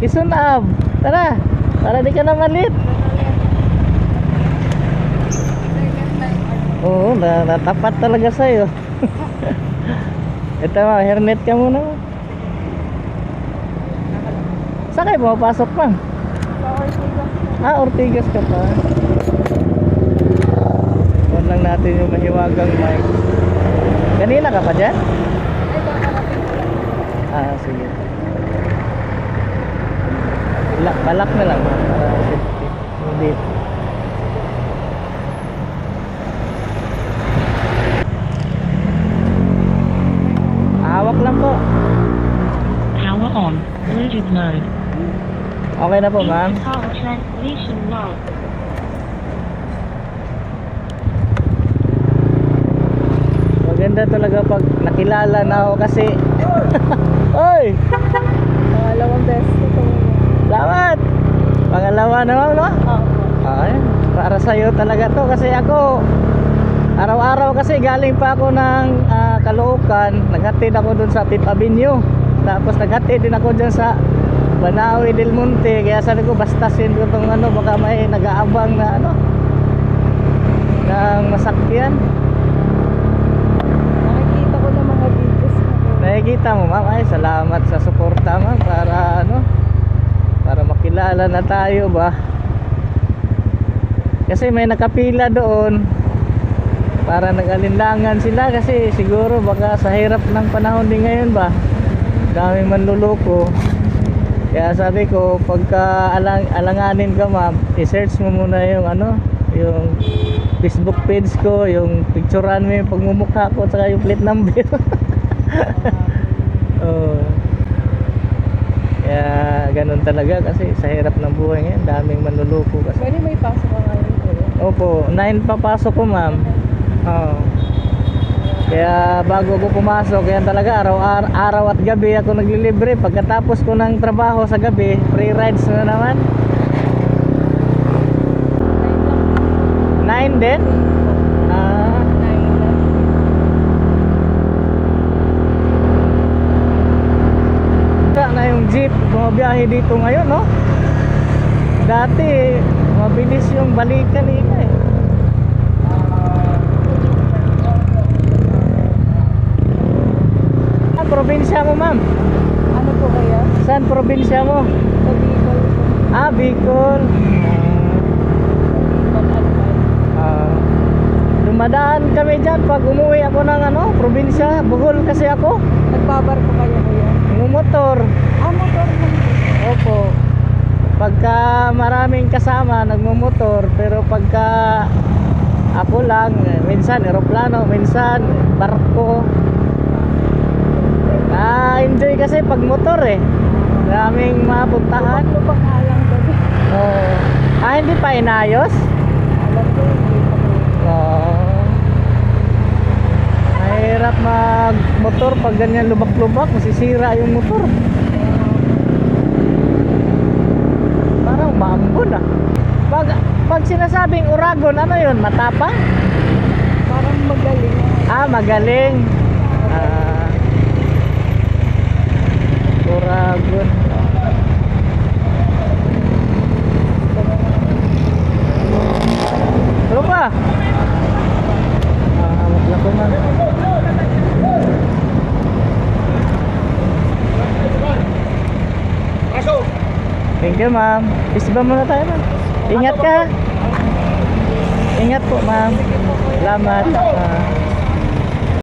Quezon Ab. Tara, para di ka na malit. Oo, natapat talaga sa'yo. Ito ma, hairnet ka muna. Saan kayo pumapasok pa? Ortigas ka pa. Huwag lang natin yung mahiwagang mic. Kanina ka pa dyan? Sige. Balak na lang para safety. Hindi. Hawak lang po. Power on. Bluetooth mode. Okay na po, ma'am. Power transmission mode. Maganda talaga pag nakilala na ako kasi. Oy! Pangalawang beses ito. Salamat! Pangalawa naman, no? Okay. Para sa'yo talaga to kasi ako araw-araw kasi galing pa ako ng Caloocan. Naghatid ako dun sa 5th Avenue. Tapos naghatid din ako dyan sa Banaue del Monte. Kaya sabi ko bastasin ko tong baka may nag-aabang na ng masakyan. Nakikita ko ng mga videos mo. Nakikita mo, ma'am. Ay, salamat sa suporta, ma'am. Para makilala na tayo ba. Kasi may nakapila doon. Para nag-alinlangan sila kasi siguro baka sa hirap ng panahon din ngayon ba. Daming manluloko. Kaya sabi ko, pagka alanganin ka, ma'am, i-search mo muna yung yung Facebook page ko, yung picturean mo yung pagmumukha ko, saka yung plate number. Oh. Kaya ganun talaga kasi sa hirap ng buhay ngayon, daming manluloko kasi. Pwede may pasok ka ngayon po. Opo, 9 papasok ko, ma'am. Oo. Kaya bago ako pumasok, yan talaga araw at gabi ako naglilibre. Pagkatapos ko ng trabaho sa gabi, free rides na naman. 9 din? Na yung jeep bumabiyahe dito ngayon, no? Dati mabilis yung balikan nila eh. Saan probinsya mo, ma'am? Ano po kaya? Saan probinsya mo? Sa Bicol po. Bicol. Dumadaan kami dyan pag umuwi ako ng probinsya, Bohol kasi ako. Nagbabar ko kayo kuya? Motor. Motor mo. Opo. Pagka maraming kasama nagmumotor, pero pagka ako lang, minsan eroplano, minsan barko. Enjoy kasi pag motor eh. Maraming mapuntahan. Lubak nga lang doon. Hindi pa inayos? Alam ko hindi pa po. Mahirap mag-motor pag ganyan lubak-lubak, masisira yung motor. Parang maambon Pag sinasabing uragon, ano yun? Matapang? Parang magaling. Magaling. Uragon. Ano pa? Hawak lang ko, ma'am. Thank you, ma'am. Isba muna tayo, ma'am. Ingat ka. Ingat po, ma'am. Salamat.